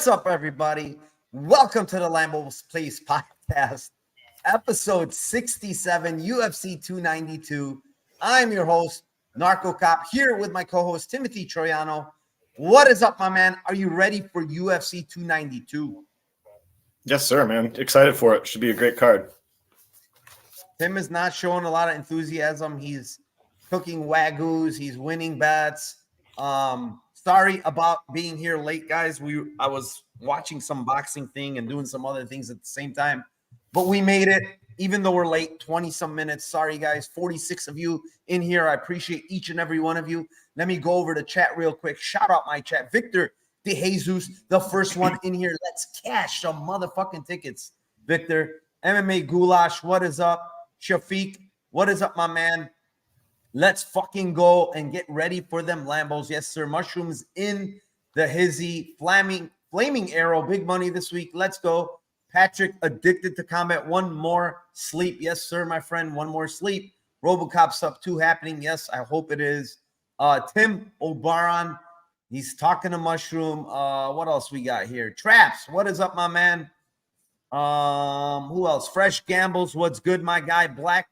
What's up, everybody? Welcome to the Lambo Plays podcast, episode 67, UFC 292. I'm your host, Narco Cop, here with my co-host, Timothy Troiano. What is up, my man? Are you ready for UFC 292? Yes, sir, man. Excited for it. Should be a great card. Tim is not showing a lot of enthusiasm. He's cooking wagyus. He's winning bets. Sorry about being here late, guys. I was watching some boxing thing and doing some other things at the same time, but we made it, even though we're late, 20-some minutes. Sorry, guys. 46 of you in here. I appreciate each and every one of you. Let me go over to chat real quick. Shout out my chat. Victor De Jesus, the first one in here. Let's cash some motherfucking tickets. Victor, MMA Goulash, what is up? Shafiq, what is up, my man? Let's fucking go and get ready for them Lambos. Yes, sir. Mushrooms in the hizzy. Flaming arrow. Big money this week. Let's go. Patrick, addicted to combat. One more sleep. Yes, sir, my friend. One more sleep. Robocop sub 2 happening. Yes, I hope it is. Tim O'Baron. He's talking to Mushroom. What else we got here? Traps. What is up, my man? Who else? Fresh Gambles. What's good, my guy? Black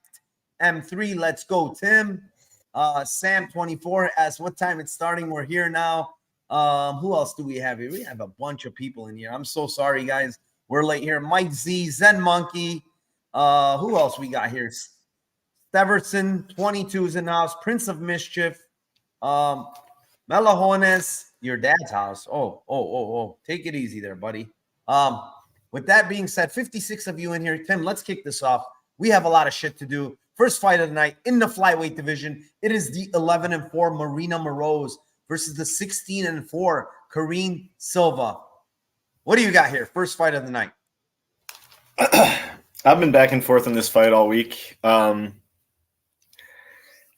M3. Let's go, Tim. Sam 24 asks what time it's starting. We're here now. Who else do we have here? We have a bunch of people in here. I'm so sorry, guys. We're late here. Mike Z, Zen Monkey. Who else we got here? Steverson 22 is in the house. Prince of Mischief. Melajones, your dad's house. Oh. Take it easy there, buddy. With that being said, 56 of you in here. Tim, let's kick this off. We have a lot of shit to do. First fight of the night in the flyweight division. It is the 11-4 Marina Moroz versus the 16-4 Karine Silva. What do you got here? First fight of the night. I've been back and forth on this fight all week. I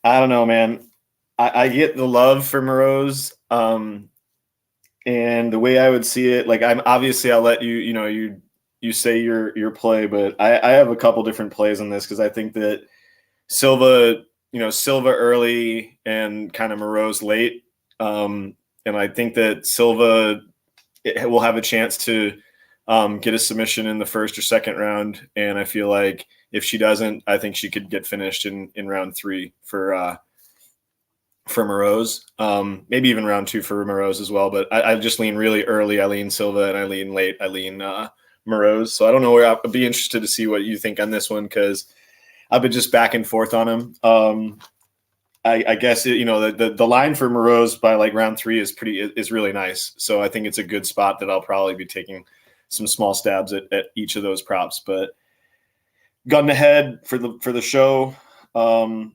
don't know, man. I get the love for Moroz. And the way I would see it, like I'll let you say your play, but I have a couple different plays on this because I think that Silva early and kind of Moroz late. And I think that Silva will have a chance to get a submission in the first or second round. And I feel like if she doesn't, I think she could get finished in round 3 for Moroz. Maybe even round 2 for Moroz as well. But I just lean really early. I lean Silva, and I lean late. I lean Moroz. So I don't know where I'd be interested to see what you think on this one because I've been just back and forth on him. I guess the line for Moroz by like round 3 is really nice. So I think it's a good spot that I'll probably be taking some small stabs at each of those props. But gun to head for the show, I'll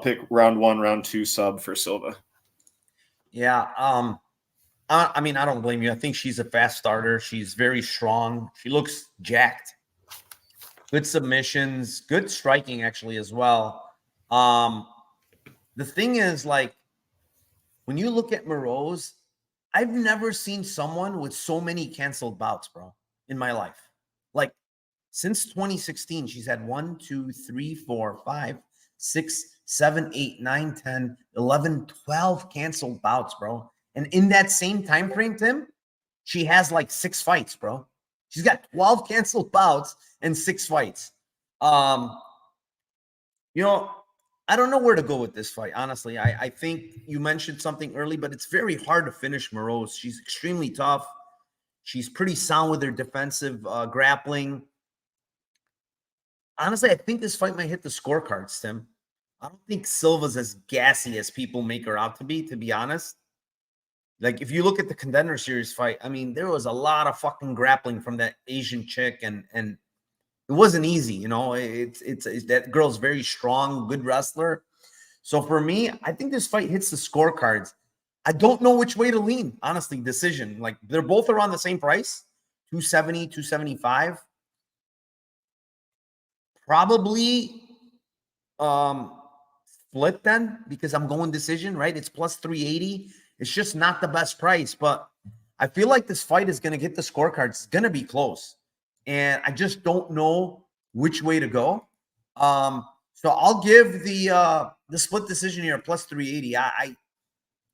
pick round 1, round 2 sub for Silva. Yeah. I mean, I don't blame you. I think she's a fast starter. She's very strong. She looks jacked. Good submissions, good striking actually as well. The thing is, like, when you look at Moroz, I've never seen someone with so many canceled bouts, bro, in my life. Like, since 2016, she's had 1, 2, 3, 4, 5, 6, 7, 8, 9, 10, 11, 12 canceled bouts, bro. And in that same time frame, Tim, she has like 6 fights, bro. She's got 12 canceled bouts and 6 fights. I don't know where to go with this fight, honestly. I think you mentioned something early, but it's very hard to finish Moroz. She's extremely tough. She's pretty sound with her defensive grappling. Honestly, I think this fight might hit the scorecards, Tim. I don't think Silva's as gassy as people make her out to be honest. Like, if you look at the Contender Series fight, I mean, there was a lot of fucking grappling from that Asian chick, and it wasn't easy, It's that girl's very strong, good wrestler. So for me, I think this fight hits the scorecards. I don't know which way to lean, honestly, decision. Like, they're both around the same price, 270, 275. Probably split then, because I'm going decision, right? It's plus 380. It's just not the best price, but I feel like this fight is going to get the scorecards. It's going to be close, and I just don't know which way to go. So I'll give the split decision here plus 380. I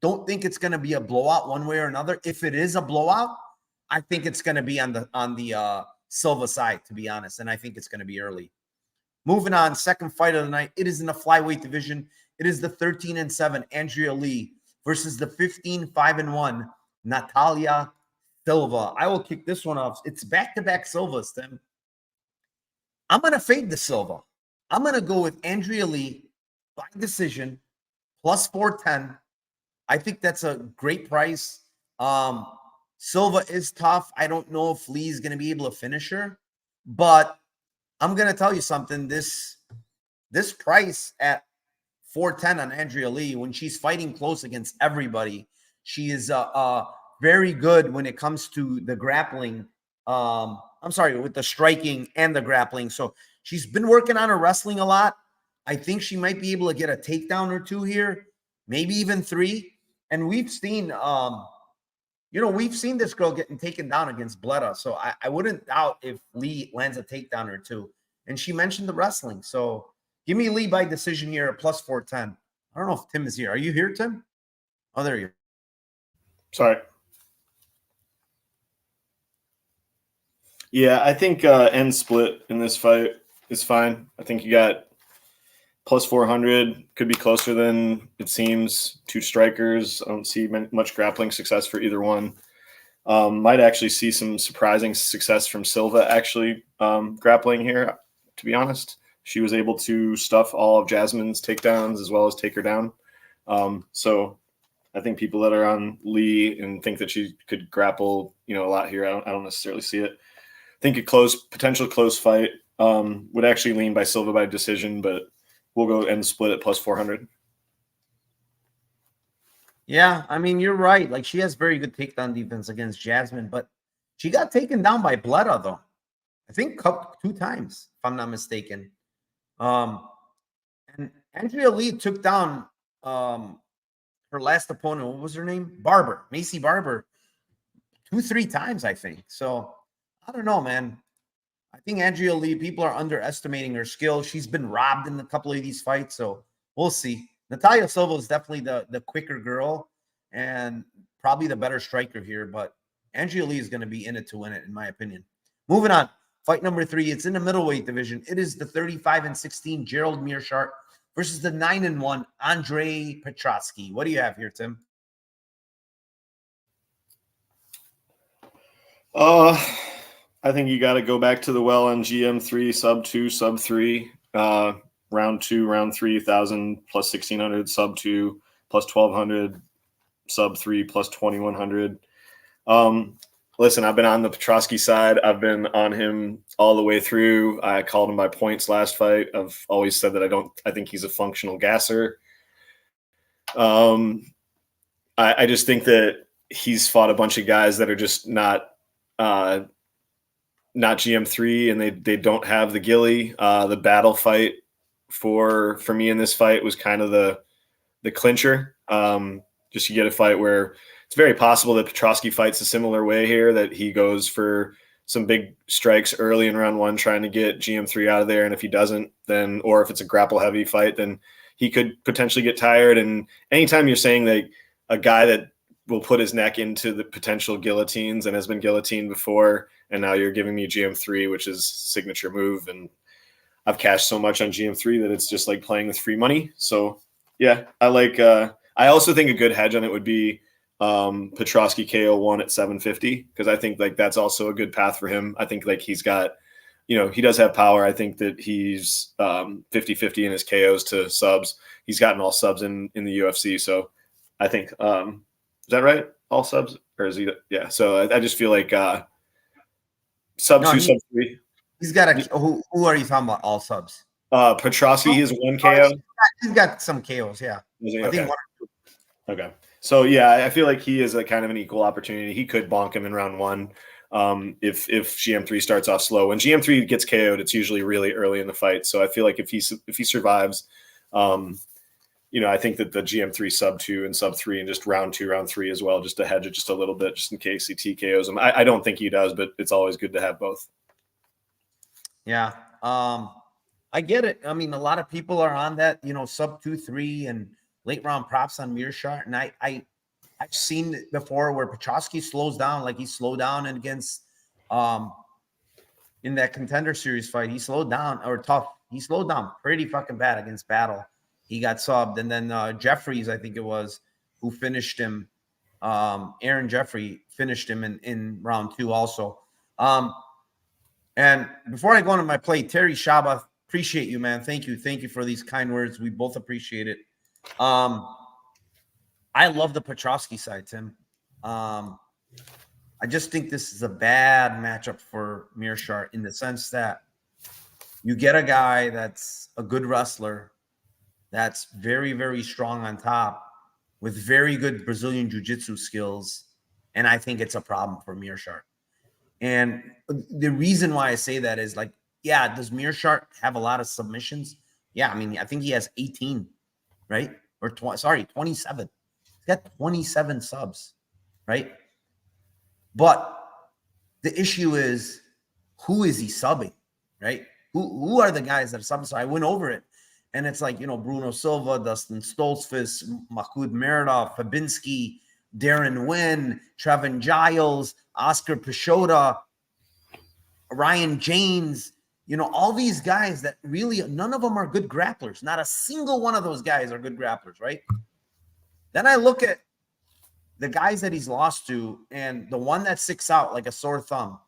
don't think it's going to be a blowout one way or another. If it is a blowout, I think it's going to be on the Silva side, to be honest, and I think it's going to be early. Moving on, second fight of the night. It is in the flyweight division. It is the 13-7 Andrea Lee versus the 15-5-1 Natalia Silva. I will kick this one off. It's back-to-back Silvas, Tim. I'm going to fade the Silva. I'm going to go with Andrea Lee by decision, plus 410. I think that's a great price. Silva is tough. I don't know if Lee's going to be able to finish her, but I'm going to tell you something. This price at 410 on Andrea Lee, when she's fighting close against everybody, she is very good when it comes to the grappling. With the striking and the grappling. So she's been working on her wrestling a lot. I think she might be able to get a takedown or two here, maybe even 3. And we've seen, we've seen this girl getting taken down against Bleda. So I wouldn't doubt if Lee lands a takedown or 2. And she mentioned the wrestling. So give me Lee by decision here at plus 410. I don't know if Tim is here. Are you here, Tim? Oh, there you are. Sorry. Yeah, I think end split in this fight is fine. I think you got plus 400, could be closer than it seems. 2 strikers. I don't see much grappling success for either one. Might actually see some surprising success from Silva actually grappling here, to be honest. She was able to stuff all of Jasmine's takedowns as well as take her down. So I think people that are on Lee and think that she could grapple, a lot here, I don't necessarily see it. I think a potential close fight would actually lean by Silva by decision, but we'll go end split at plus 400. Yeah, I mean, you're right. Like, she has very good takedown defense against Jasmine, but she got taken down by Bleda, though. I think 2 times, if I'm not mistaken. And Andrea Lee took down her last opponent. What was her name? Macy Barber. 2-3 times, I think. So, I don't know, man. I think Andrea Lee, people are underestimating her skill. She's been robbed in a couple of these fights, so we'll see. Natalia Silva is definitely the quicker girl and probably the better striker here, but Andrea Lee is going to be in it to win it, in my opinion. Moving on, fight number 3. It's in the middleweight division. It is the 35-16 Gerald Meerschaert versus the 9-1 Andre Petroski. What do you have here, Tim? I think you got to go back to the well on GM3, sub 2, sub 3, round 2, round 3, 1,000 plus 1,600, sub 2 plus 1,200, sub 3 plus 2,100. Listen, I've been on the Petroski side. I've been on him all the way through. I called him by points last fight. I've always said that I think he's a functional gasser. I just think that he's fought a bunch of guys that are just not GM3, and they don't have the gilly. The battle fight for me in this fight was kind of the clincher. Just you get a fight where it's very possible that Petroski fights a similar way here, that he goes for some big strikes early in round 1 trying to get GM3 out of there, and if he doesn't, then, or if it's a grapple heavy fight, then he could potentially get tired. And anytime you're saying that a guy that will put his neck into the potential guillotines and has been guillotined before, and now you're giving me GM3, which is signature move, and I've cashed so much on GM3 that it's just like playing with free money. So yeah, I also think a good hedge on it would be Petroski KO1 at 750, because I think like that's also a good path for him. I think like he's got, he does have power. I think that he's 50-50 in his KOs to subs. He's gotten all subs in the UFC. So I think, is that right? All subs? Or is he? Yeah. So I just feel like sub 2, sub 3. He's got who are you talking about? All subs? Petroski is 1 KO. He's got some KOs, yeah. I think 1 or 2. Okay. So yeah, I feel like he is a kind of an equal opportunity. He could bonk him in round 1 if GM3 starts off slow. When GM3 gets KO'd, it's usually really early in the fight. So I feel like if he survives, I think that the GM3 sub 2 and sub 3 and just round 2, round 3 as well, just to hedge it just a little bit, just in case he TKOs him. I don't think he does, but it's always good to have both. Yeah. I get it. I mean, a lot of people are on that, sub 2-3 and late round props on Meerschaert. And I've seen it before where Petroski slows down, like he slowed down against in that Contender Series fight. He slowed down, or tough. He slowed down pretty fucking bad against Battle. He got subbed. And then Jeffries, I think it was, who finished him. Aaron Jeffrey finished him in round 2 also. And before I go into my play, Terry Shaba, appreciate you, man. Thank you. Thank you for these kind words. We both appreciate it. I love the Petroski side, Tim. I just think this is a bad matchup for Meerschaert in the sense that you get a guy that's a good wrestler, that's very, very strong on top, with very good Brazilian jiu-jitsu skills, and I think it's a problem for Meerschaert. And the reason why I say that is, like, yeah, does Meerschaert have a lot of submissions? Yeah, I mean, I think he has 18, right? Or 27. He's got 27 subs, right? But the issue is, who is he subbing, right? Who are the guys that are subbing? So I went over it, and it's like, Bruno Silva, Dustin Stoltzfus, Mahmoud Meredov, Fabinski, Darren Wynn, Trevin Giles, Oscar Peixoto, Ryan James, all these guys that really, none of them are good grapplers. Not a single one of those guys are good grapplers, right? Then I look at the guys that he's lost to, and the one that sticks out like a sore thumb,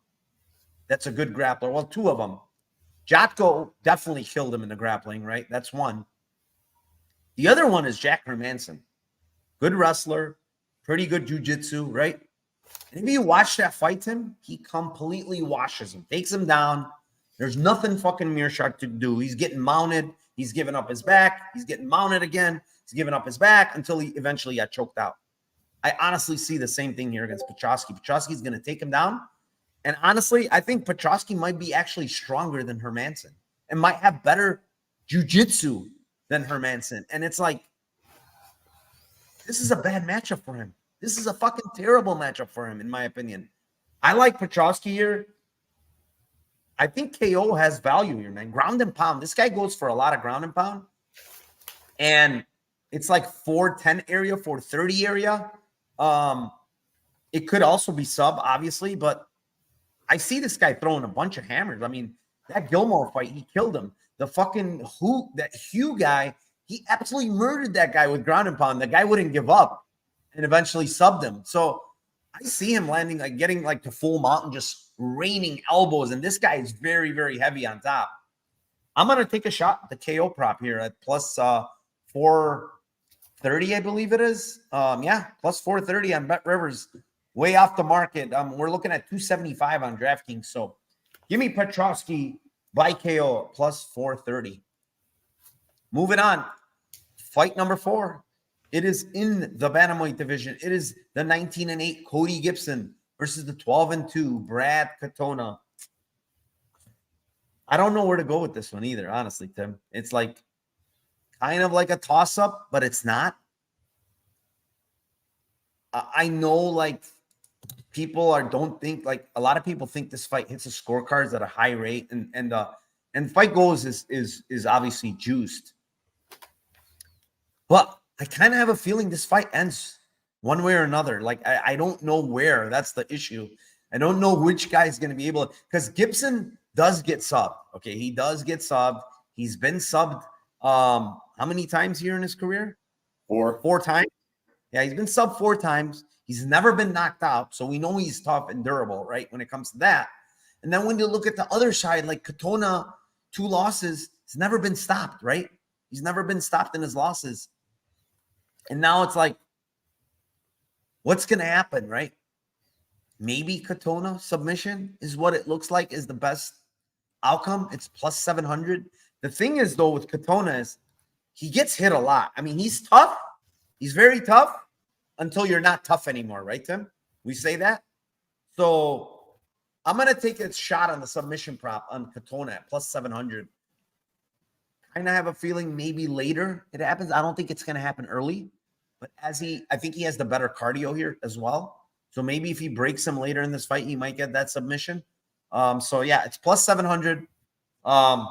that's a good grappler. Well, 2 of them. Jotko definitely killed him in the grappling, right? That's one. The other one is Jack Hermanson. Good wrestler, pretty good jiu-jitsu, right? And if you watch that fight, Tim, he completely washes him, takes him down. There's nothing fucking Meerschaert to do. He's getting mounted. He's giving up his back. He's getting mounted again. He's giving up his back until he eventually got choked out. I honestly see the same thing here against Petroski. Petroski's going to take him down. And honestly, I think Petroski might be actually stronger than Hermanson and might have better jiu-jitsu than Hermanson. And it's like, this is a bad matchup for him. This is a fucking terrible matchup for him, in my opinion. I like Petroski here. I think KO has value here, man. Ground and pound. This guy goes for a lot of ground and pound. And it's like 410 area, 430 area. It could also be sub, obviously, but I see this guy throwing a bunch of hammers. I mean, that Gilmore fight, he killed him. The fucking Hugh guy, he absolutely murdered that guy with ground and pound. The guy wouldn't give up and eventually subbed him. So I see him landing, like getting like to full mount and just raining elbows. And this guy is very, very heavy on top. I'm going to take a shot at the KO prop here at plus 430, I believe it is. Yeah, plus 430 on Bet Rivers. Way off the market. We're looking at 275 on DraftKings. So give me Petroski by KO plus 430. Moving on. Fight number 4. It is in the bantamweight division. It is the 19-8 Cody Gibson versus the 12-2 Brad Katona. I don't know where to go with this one either, honestly, Tim. It's like kind of like a toss-up, but it's not. I know, like, don't think, like, a lot of people think this fight hits the scorecards at a high rate, and fight goals is obviously juiced. But I kind of have a feeling this fight ends one way or another. Like, I don't know where. That's the issue. I don't know which guy is going to be able to, because Gibson does get subbed. Okay, he does get subbed. He's been subbed how many times here in his career? 4. 4 times. Yeah, he's been subbed 4 times. He's never been knocked out, so we know he's tough and durable, right, when it comes to that. And then when you look at the other side, like Katona, 2 losses, he's never been stopped, right? He's never been stopped in his losses. And now it's like, what's going to happen, right? Maybe Katona submission is what it looks like is the best outcome. It's plus 700. The thing is, though, with Katona is he gets hit a lot. I mean, he's tough. He's very tough until you're not tough anymore, right, Tim? We say that. So I'm going to take a shot on the submission prop on Katona at plus 700. Kind of have a feeling maybe later it happens. I don't think it's going to happen early. But I think he has the better cardio here as well. So maybe if he breaks him later in this fight, he might get that submission. So yeah, it's plus 700. The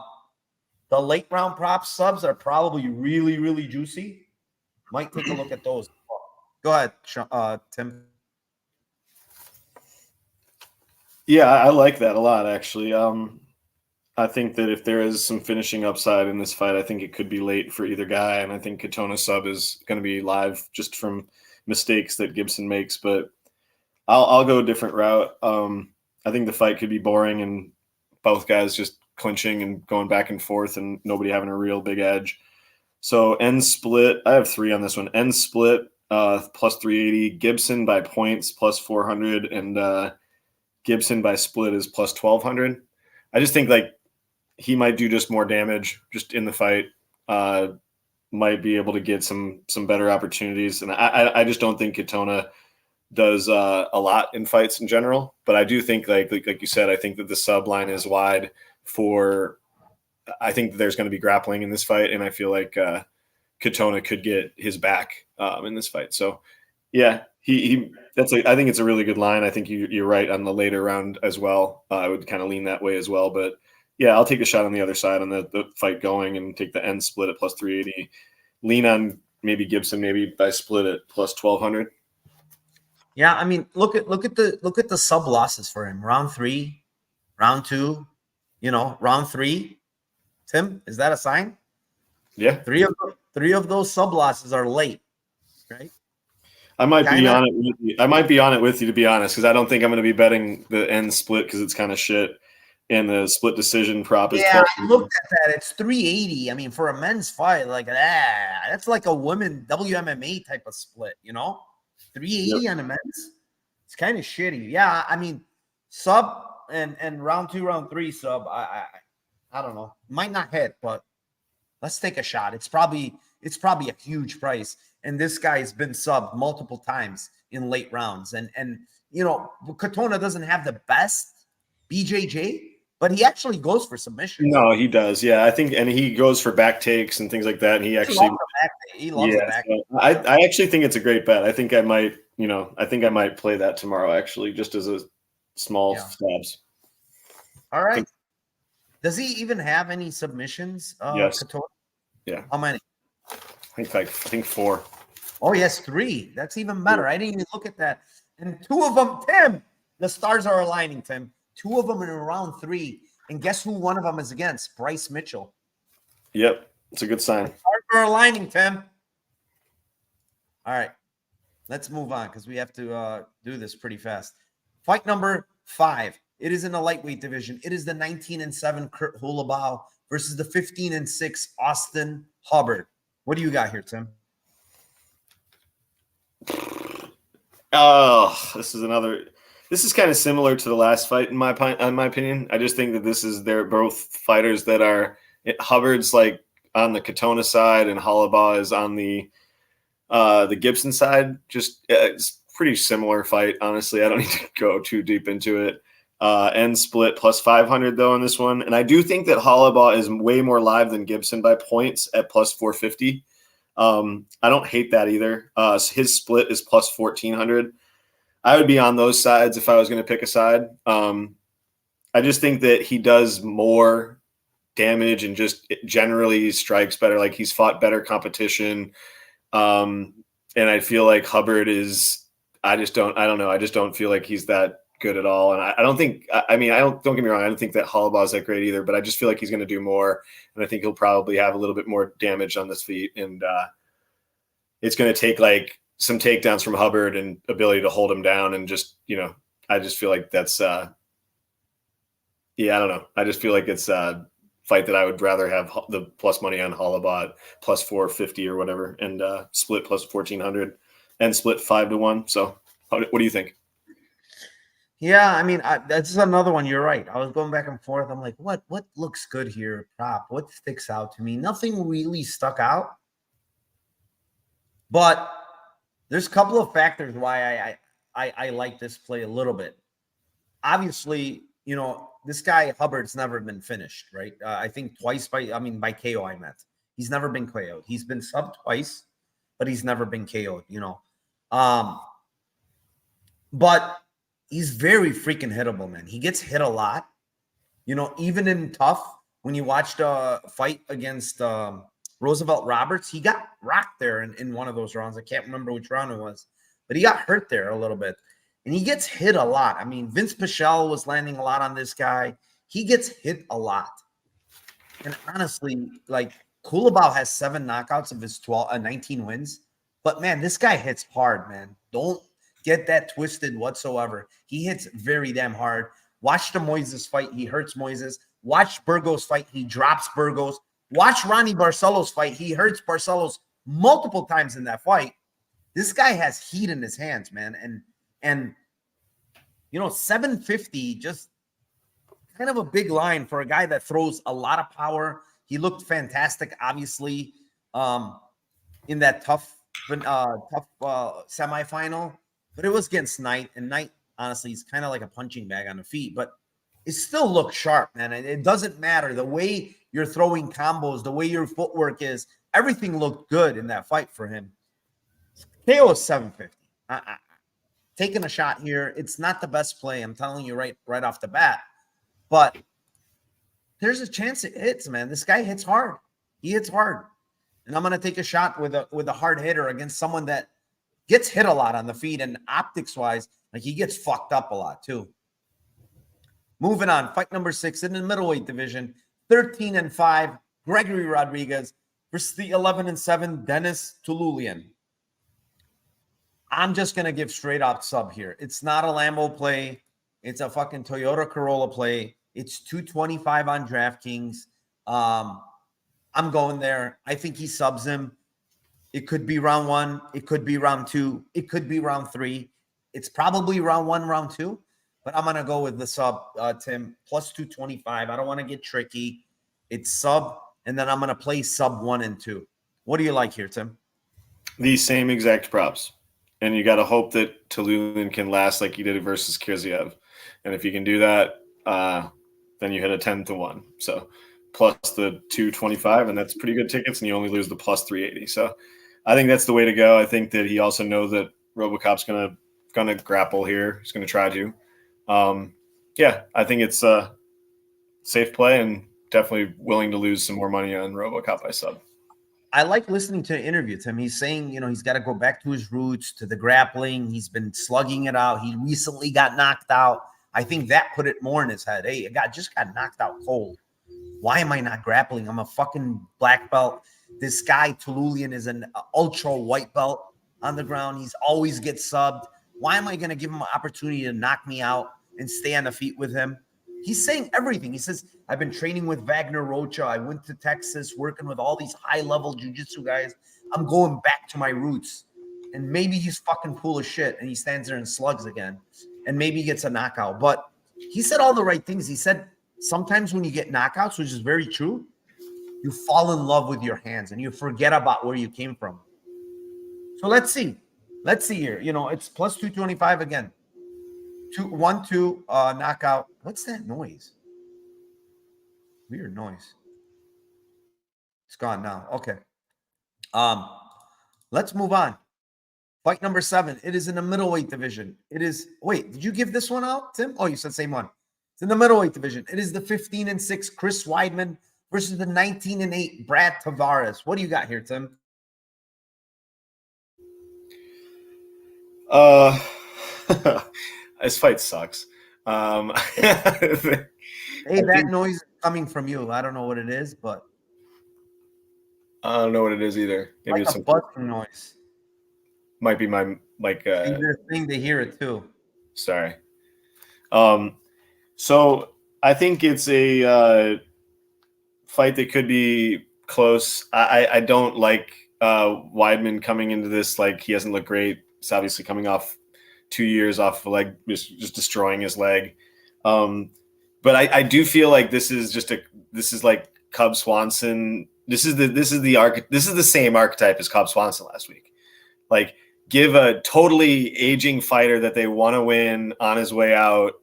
late round prop subs are probably really, really juicy. Might take a look at those. Go ahead, Tim. Yeah, I like that a lot, actually. I think that if there is some finishing upside in this fight, I think it could be late for either guy, and I think Katona sub is going to be live just from mistakes that Gibson makes. But I'll go a different route. I think the fight could be boring and both guys just clinching and going back and forth and nobody having a real big edge. So end split, I have 3 on this one. End split plus 380, Gibson by points plus 400, and Gibson by split is plus 1200. I just think like he might do just more damage just in the fight. Might be able to get some better opportunities, and I just don't think Katona does a lot in fights in general. But I do think like you said, I think that the sub line is wide for. I think that there's going to be grappling in this fight, and I feel like Katona could get his back in this fight. So yeah, I think it's a really good line. I think you're right on the later round as well. I would kind of lean that way as well, but yeah, I'll take a shot on the other side on the fight going and take the end split at plus 380. Lean on maybe Gibson, maybe by split at plus 1200. Yeah, I mean, look at the sub losses for him. Round 3, round 2, round 3. Tim, is that a sign? Yeah, three of those sub losses are late, right? I might be on it with you. I might be on it with you, to be honest, because I don't think I'm going to be betting the end split because it's kind of shit. And the split decision prop is. Yeah, I looked at that. It's 380. I mean, for a men's fight, like that's like a women WMMA type of split, 380 on a men's. It's kind of shitty. Yeah, I mean, sub and round 2, round 3 sub. I don't know. Might not hit, but let's take a shot. It's probably a huge price. And this guy's been subbed multiple times in late rounds. And Katona doesn't have the best BJJ, but he actually goes for submissions. No, he does. Yeah, I think, and he goes for back takes and things like that. And he actually loves the back. So I actually think it's a great bet. I think I might play that tomorrow, actually, just as a small stabs. All right. Does he even have any submissions? Yes. Katona? Yeah. How many? I think 4. Oh, yes, 3. That's even better. I didn't even look at that. And 2 of them, Tim, the stars are aligning, Tim. 2 of them in round 3. And guess who one of them is against? Bryce Mitchell. Yep. It's a good sign. The stars are aligning, Tim. All right. Let's move on because we have to do this pretty fast. Fight number 5. It is in the lightweight division. It is the 19-7 Kurt Holobaugh versus the 15-6 Austin Hubbard. What do you got here, Tim? Oh, this is kind of similar to the last fight in my opinion. I just think that they're both fighters that are Hubbard's like on the Katona side and Holobaugh is on the Gibson side. Just it's pretty similar fight, honestly. I don't need to go too deep into it. End split plus 500 though on this one, and I do think that Holobaugh is way more live than Gibson by points at plus 450. I don't hate that either. His split is plus 1400. I would be on those sides if I was going to pick a side. I just think that he does more damage and just generally strikes better. Like he's fought better competition. And I feel like Hubbard is. I don't know. I just don't feel like he's that good at all. And I don't think, don't get me wrong. I don't think that Holobaugh is that great either, but I just feel like he's going to do more. And I think he'll probably have a little bit more damage on this feet. And it's going to take like some takedowns from Hubbard and ability to hold him down. And just, I just feel like that's, I don't know. I just feel like it's a fight that I would rather have the plus money on Holobaugh plus 450 or whatever. And split plus 1400 and split 5-1. So what do you think? Yeah, I mean, that's another one. You're right. I was going back and forth. I'm like, what looks good here? Prop. What sticks out to me? Nothing really stuck out. But there's a couple of factors why I like this play a little bit. Obviously, this guy Hubbard's never been finished, right? I think twice by KO I meant. He's never been KO'd. He's been subbed twice, but he's never been KO'd, But he's very freaking hittable, man. He gets hit a lot. Even in tough, when you watched a fight against Roosevelt Roberts. He got rocked there in one of those rounds. I can't remember which round it was, but he got hurt there a little bit. And he gets hit a lot. I mean, Vince Pichel was landing a lot on this guy. He gets hit a lot. And honestly, like, Holobaugh has 7 knockouts of his 19 wins. But, man, this guy hits hard, man. Don't get that twisted whatsoever. He hits very damn hard. Watch the Moises fight. He hurts Moises. Watch Burgos fight. He drops Burgos. Watch Ronnie Barcelos fight. He hurts Barcelos multiple times in that fight. This guy has heat in his hands, man. And 750, just kind of a big line for a guy that throws a lot of power. He looked fantastic, obviously, in that tough semifinal. But it was against Knight, and Knight, honestly, is kind of like a punching bag on the feet. But it still looks sharp, man. And it doesn't matter. The way you're throwing combos, the way your footwork is, everything looked good in that fight for him. KO is 750. Taking a shot here. It's not the best play. I'm telling you right off the bat. But there's a chance it hits, man. This guy hits hard. He hits hard. And I'm going to take a shot with a hard hitter against someone that gets hit a lot on the feet, and optics-wise, like, he gets fucked up a lot too. Moving on, fight number 6 in the middleweight division, 13-5, Gregory Rodrigues versus the 11-7, Denis Tiuliulin. I'm just going to give straight out sub here. It's not a Lambo play. It's a fucking Toyota Corolla play. It's 225 on DraftKings. I'm going there. I think he subs him. It could be round 1. It could be round 2. It could be round 3. It's probably round 1, round 2. But I'm going to go with the sub, Tim, plus 225. I don't want to get tricky. It's sub, and then I'm going to play sub 1 and 2. What do you like here, Tim? The same exact props. And you got to hope that Tiuliulin can last like he did versus Kirziev. And if you can do that, then you hit a 10-1. So plus the 225, and that's pretty good tickets, and you only lose the plus 380. So I think that's the way to go. I think that he also knows that RoboCop's gonna grapple here. He's gonna try to. I think it's a safe play and definitely willing to lose some more money on RoboCop by sub. I like listening to interviews. Him. He's saying, he's got to go back to his roots, to the grappling. He's been slugging it out. He recently got knocked out. I think that put it more in his head. Hey, I just got knocked out cold. Why am I not grappling? I'm a fucking black belt. This guy, Tiuliulin, is an ultra white belt on the ground. He's always gets subbed. Why am I going to give him an opportunity to knock me out and stay on the feet with him? He's saying everything. He says, I've been training with Wagner Rocha. I went to Texas working with all these high-level jiu-jitsu guys. I'm going back to my roots. And maybe he's fucking full of shit and he stands there and slugs again. And maybe he gets a knockout. But he said all the right things. He said sometimes when you get knockouts, which is very true, you fall in love with your hands and you forget about where you came from. So let's see. Let's see here. It's plus 225 again. 1-2 knockout. What's that noise? Weird noise. It's gone now. Okay. Let's move on. Fight number 7. It is in the middleweight division. It is. Wait, did you give this one out, Tim? Oh, you said same one. It's in the middleweight division. It is the 15-6 Chris Weidman versus the 19-8 Brad Tavares. What do you got here, Tim? This fight sucks. Hey, that noise is coming from you. I don't know what it is, but I don't know what it is either. Maybe like it's a buzzing noise. Might be my thing to hear it too. Sorry. So I think it's a fight that could be close. I don't like Weidman coming into this like he hasn't looked great. He's obviously coming off 2 years off of leg, just destroying his leg. But I do feel like this is like Cub Swanson. This is the same archetype as Cub Swanson last week. Like, give a totally aging fighter that they want to win on his way out,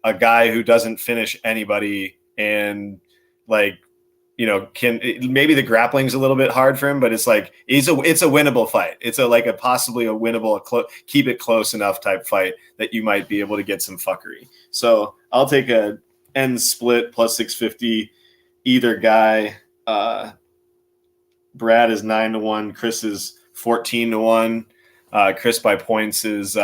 a guy who doesn't finish anybody, and maybe the grappling's a little bit hard for him, but it's like it's a winnable fight. It's possibly a winnable, keep it close enough type fight that you might be able to get some fuckery. So I'll take a end split plus 650 either guy. Brad is 9-1. Chris is 14-1. Chris by points is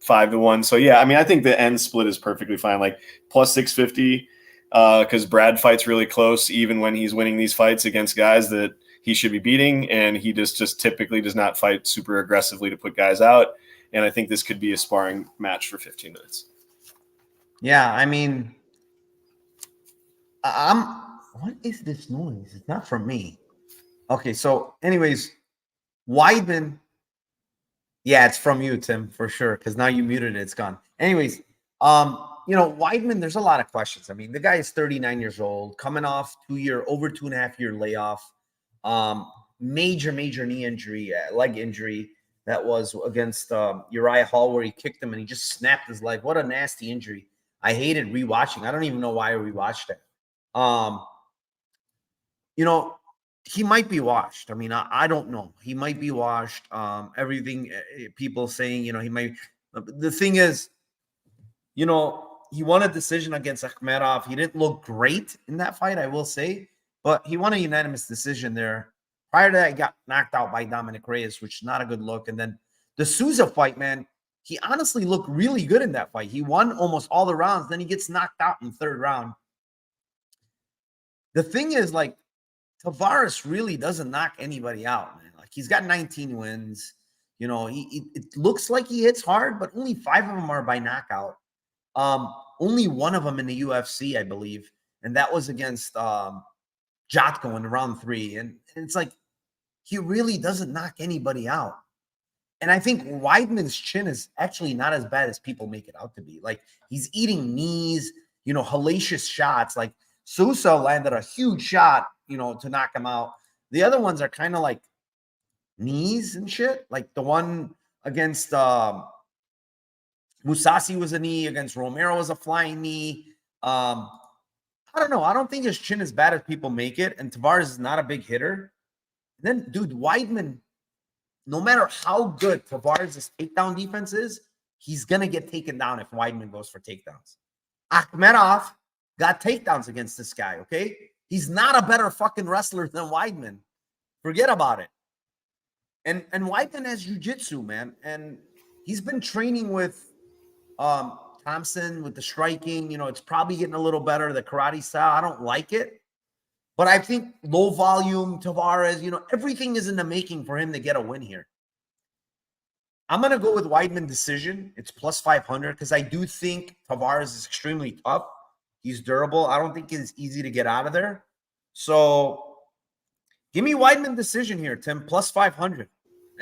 5-1. So yeah, I mean, I think the end split is perfectly fine. Like plus 650, because Brad fights really close, even when he's winning these fights against guys that he should be beating, and he just typically does not fight super aggressively to put guys out. And I think this could be a sparring match for 15 minutes. Yeah, I mean, what is this noise? It's not from me. Okay, so anyways, Weidman. Yeah, it's from you, Tim, for sure, because now you muted it. It's gone. Anyways, Weidman, there's a lot of questions. I mean, the guy is 39 years old, coming off over 2.5-year layoff. Major knee injury, leg injury that was against Uriah Hall, where he kicked him and he just snapped his leg. What a nasty injury. I hated rewatching. I don't even know why I rewatched it. He might be washed. I mean, I don't know. He might be washed. Everything people saying, he might. The thing is, he won a decision against Akhmedov. He didn't look great in that fight, I will say, but he won a unanimous decision there. Prior to that, he got knocked out by Dominic Reyes, which is not a good look. And then the Souza fight, man, he honestly looked really good in that fight. He won almost all the rounds. Then he gets knocked out in the third round. The thing is, like, Tavares really doesn't knock anybody out, man. Like, he's got 19 wins. It looks like he hits hard, but only 5 of them are by knockout. Only one of them in the UFC, I believe, and that was against Jotko in round 3. And it's like, he really doesn't knock anybody out. And I think Weidman's chin is actually not as bad as people make it out to be. Like, he's eating knees, hellacious shots. Like, Sousa landed a huge shot, to knock him out. The other ones are kind of like knees and shit. Like the one against Musasi was a knee, against Romero was a flying knee. I don't know. I don't think his chin is bad as people make it. And Tavares is not a big hitter. And then, dude, Weidman, no matter how good Tavares' takedown defense is, he's going to get taken down if Weidman goes for takedowns. Akhmedov got takedowns against this guy, okay? He's not a better fucking wrestler than Weidman. Forget about it. And Weidman has jiu-jitsu, man. And he's been training with Thompson with the striking. It's probably getting a little better, the karate style. I don't like it. But I think low volume, Tavares, everything is in the making for him to get a win here. I'm going to go with Weidman decision. It's plus 500 because I do think Tavares is extremely tough. He's durable. I don't think it's easy to get out of there. So give me Weidman decision here, Tim, plus 500.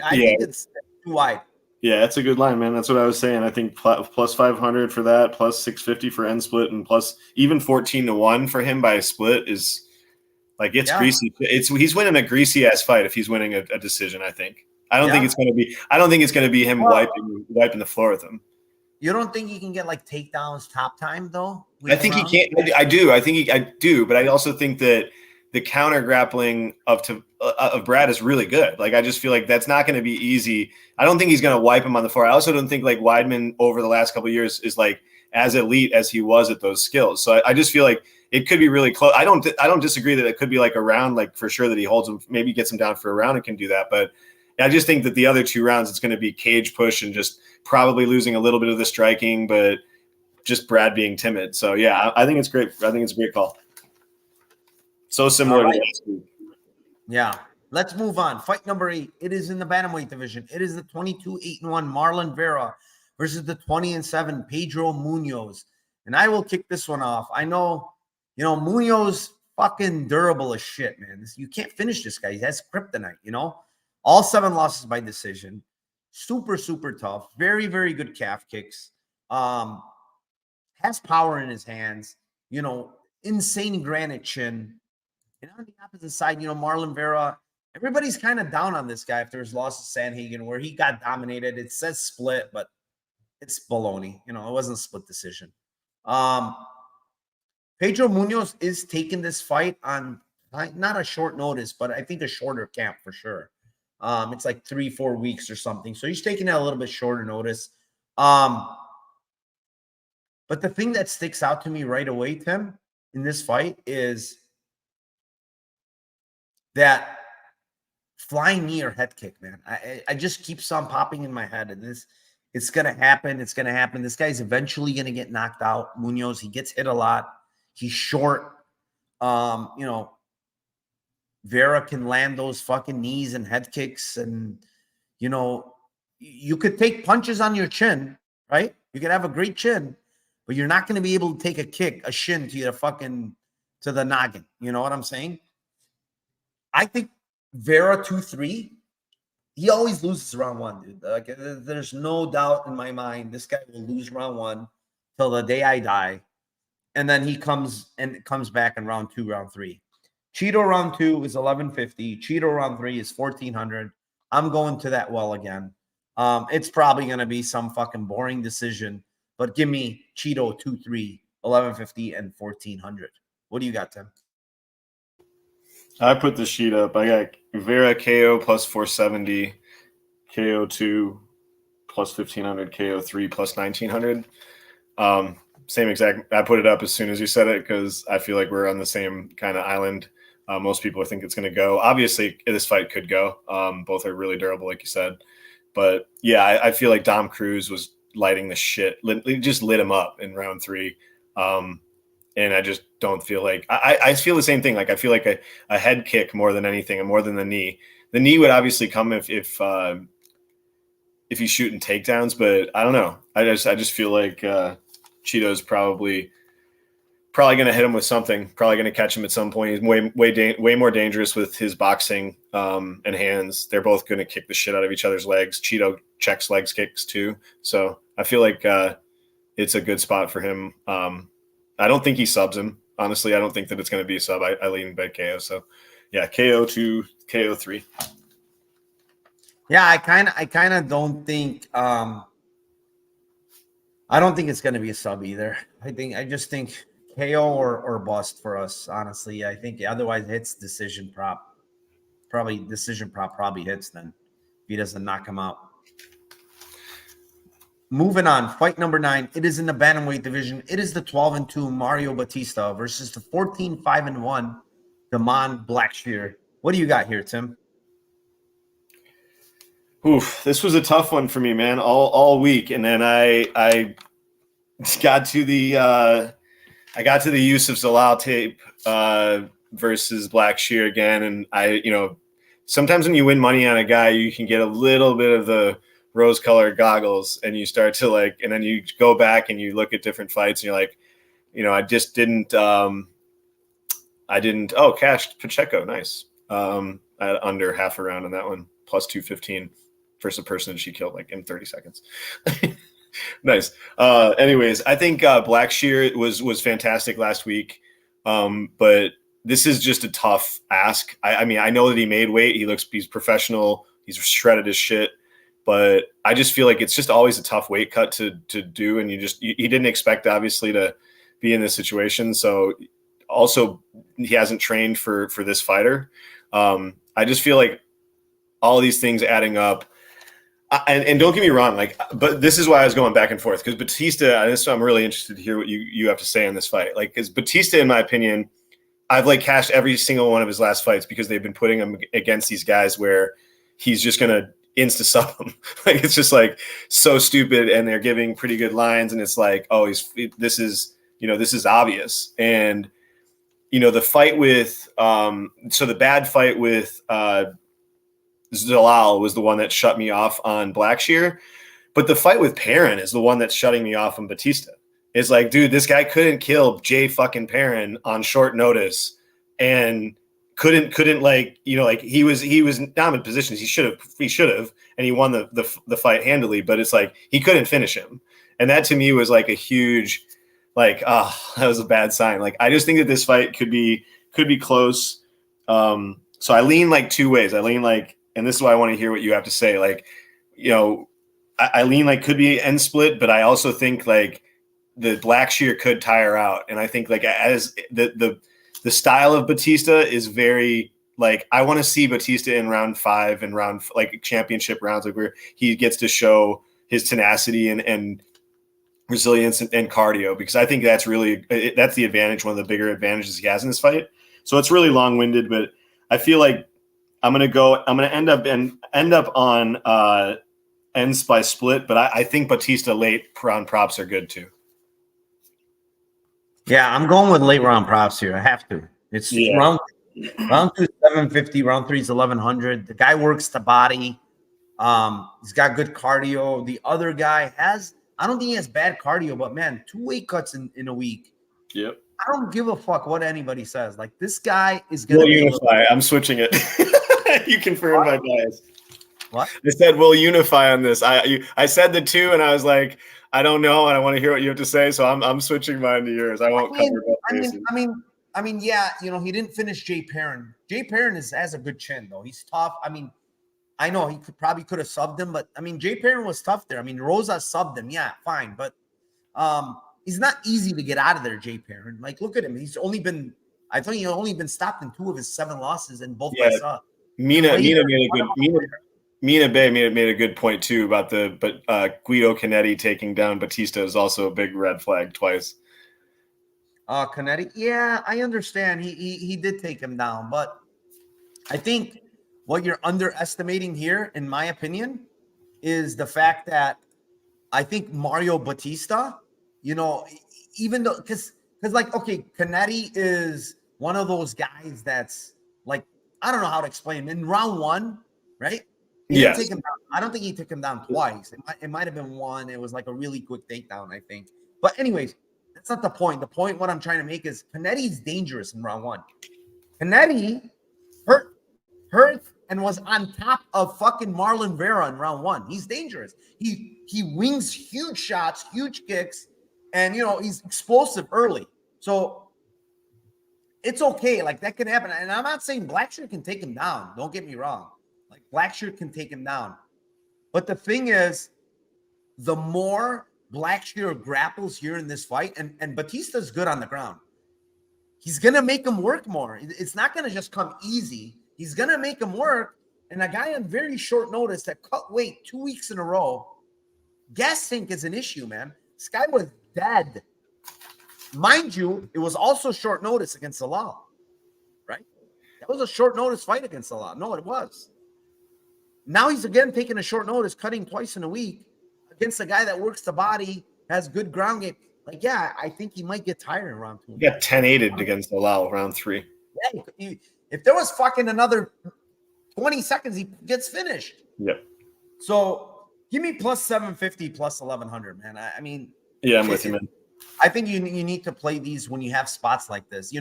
I think it's too wide. Yeah, that's a good line, man. That's what I was saying. I think plus 500 for that, plus 650 for end split, and plus even 14-1 for him by a split is like, it's greasy. He's winning a greasy ass fight if he's winning a decision. I think. I don't think it's going to be him wiping the floor with him. You don't think he can get like takedowns top time though? I think he can. I do. I do. But I also think that the counter grappling of Brad is really good. Like, I just feel like that's not going to be easy. I don't think he's going to wipe him on the floor. I also don't think like Weidman over the last couple of years is like as elite as he was at those skills. So I just feel like it could be really close. I don't disagree that it could be like a round, like for sure that he holds him, maybe gets him down for a round and can do that. But I just think that the other 2 rounds, it's going to be cage push and just probably losing a little bit of the striking, but just Brad being timid. So yeah, I think it's great. I think it's a great call. So similar to last week. Yeah. Let's move on. Fight number 8. It is in the bantamweight division. It is the 22-8-1 Marlon Vera versus the 20-7 Pedro Munhoz. And I will kick this one off. I know, Munhoz fucking durable as shit, man. You can't finish this guy. He has kryptonite, All 7 losses by decision. Super, super tough. Very, very good calf kicks. Has power in his hands. Insane granite chin. And on the opposite side, Marlon Vera, everybody's kind of down on this guy after his loss to Sanhagen, where he got dominated. It says split, but it's baloney. It wasn't a split decision. Pedro Munhoz is taking this fight on not a short notice, but I think a shorter camp for sure. It's like 3-4 weeks or something. So he's taking it a little bit shorter notice. But the thing that sticks out to me right away, Tim, in this fight is that flying knee or head kick, man. I just keeps on popping in my head. And it's going to happen. It's going to happen. This guy's eventually going to get knocked out. Munhoz, he gets hit a lot. He's short. Vera can land those fucking knees and head kicks. And, you could take punches on your chin, right? You could have a great chin, but you're not going to be able to take a shin to the noggin. You know what I'm saying? I think Vera 2-3, he always loses round one, dude. Like, there's no doubt in my mind this guy will lose round one till the day I die. And then he comes back in round 2, round 3. Cheeto round 2 is 1150. Cheeto round 3 is 1400. I'm going to that well again. It's probably going to be some fucking boring decision, but give me Cheeto 2-3, 1150 and 1400. What do you got, Tim? I put the sheet up. I got Vera KO plus 470, KO 2 plus 1500, KO 3 plus 1900. Same exact. I put it up as soon as you said it because I feel like we're on the same kind of island. Most people think it's going to go. Obviously, this fight could go. Both are really durable, like you said. But yeah, I feel like Dom Cruz was lighting the shit. It just lit him up in round 3. And I just don't feel like I feel the same thing. Like I feel like a head kick more than anything and more than the knee. The knee would obviously come if he's shooting takedowns, but I don't know. I just feel like Cheeto's probably going to hit him with something. Probably going to catch him at some point. He's way more dangerous with his boxing and hands. They're both going to kick the shit out of each other's legs. Cheeto checks legs kicks too. So I feel like it's a good spot for him. I don't think he subs him. Honestly, I don't think that it's going to be a sub. I lean bet KO. So yeah, KO 2, KO 3. Yeah, I kind of don't think I don't think it's going to be a sub either. I just think KO or bust for us, honestly. I think otherwise it hits decision prop. Probably decision prop probably hits then if he doesn't knock him out. Moving on, fight number 9. It is in the bantamweight division. It is the 12-2 Mario Bautista versus the 14-5-1 Blackshear. What do you got here, Tim? Oof, this was a tough one for me, man. All week, and then I got to the Yusuf Zalal tape versus Blackshear again, and sometimes when you win money on a guy, you can get a little bit of the rose-colored goggles, and you start to and then you go back and you look at different fights, and you're like, I just didn't. Cashed Pacheco, nice. At under half a round on that one, plus 215 versus a person that she killed in 30 seconds. Nice. Anyways, I think Blackshear was fantastic last week, but this is just a tough ask. I mean, I know that he made weight. He's professional. He's shredded as shit. But I just feel like it's just always a tough weight cut to do, and he didn't expect obviously to be in this situation. So also he hasn't trained for this fighter. I just feel like all these things adding up. And don't get me wrong, but this is why I was going back and forth because Bautista. I'm really interested to hear what you have to say on this fight. Because Bautista, in my opinion, I've cashed every single one of his last fights because they've been putting him against these guys where he's just gonna insta sub him. It's just so stupid, and they're giving pretty good lines, and it's this is obvious. And the fight with the bad fight with Zalal was the one that shut me off on Blackshear, but the fight with Perrin is the one that's shutting me off on Bautista. It's dude, this guy couldn't kill Jay fucking Perrin on short notice, and couldn't he was dominant positions. He should have, and he won the fight handily. But it's he couldn't finish him, and that to me was a huge that was a bad sign. I just think that this fight could be close. So I lean two ways. I lean and this is why I want to hear what you have to say. I lean could be end split, but I also think the Blackshear could tire out, and I think as the style of Bautista is very I want to see Bautista in round 5 and round championship rounds, where he gets to show his tenacity and resilience and cardio, because I think that's the advantage, one of the bigger advantages he has in this fight. So it's really long winded, but I feel like I'm gonna end up on ends by split, but I think Bautista late round props are good too. Yeah, I'm going with late round props here. I have to. It's round 2 is 750, round 3 is 1100. The guy works the body. He's got good cardio. The other guy I don't think he has bad cardio, but man, 2 weight cuts in a week. Yep. I don't give a fuck what anybody says. Like, this guy is gonna we'll unify. I'm switching it. You confirm my bias. What? I said we'll unify on this. I said the 2, and I was like, I don't know, and I want to hear what you have to say, so I'm switching mine to yours. I won't cover both bases. I mean, yeah, he didn't finish Jay Perrin. Jay Perrin has a good chin though. He's tough. I mean, I know he probably could have subbed him, but I mean, Jay Perrin was tough there. I mean, Rosa subbed him, yeah, fine, but he's not easy to get out of there, Jay Perrin. Like, look at him. I think he's only been stopped in 2 of his 7 losses, and both by sub. Mina Bay made a good point too about Guido Canetti taking down Bautista is also a big red flag twice. Canetti, yeah, I understand. He did take him down, but I think what you're underestimating here, in my opinion, is the fact that I think Mario Bautista, even though because like, okay, Canetti is one of those guys that's like, I don't know how to explain him. In round 1, right? He didn't take him down. I don't think he took him down twice. It might have been 1. It was like a really quick takedown, I think. But anyways, that's not the point. The point, what I'm trying to make is Canetti's dangerous in round 1. Canetti hurt and was on top of fucking Marlon Vera in round 1. He's dangerous. He wings huge shots, huge kicks, and he's explosive early. So it's okay. Like, that can happen. And I'm not saying Blackshear can take him down. Don't get me wrong. Like, Blackshear can take him down. But the thing is, the more Blackshear grapples here in this fight, and Bautista's good on the ground, he's going to make him work more. It's not going to just come easy. He's going to make him work. And a guy on very short notice that cut weight 2 weeks in a row, gas sink is an issue, man. This guy was dead. Mind you, it was also short notice against Zalal, right? That was a short notice fight against Zalal. No, it was. Now he's again taking a short notice, cutting twice in a week against a guy that works the body, has good ground game. Like, yeah, I think he might get tired in round 2. He got 10-8'd against Zalal round 3. Yeah, if there was fucking another 20 seconds, he gets finished. Yep. So give me plus 750, plus 1100, man. I mean, yeah, I'm with you, man. I think you need to play these when you have spots like this.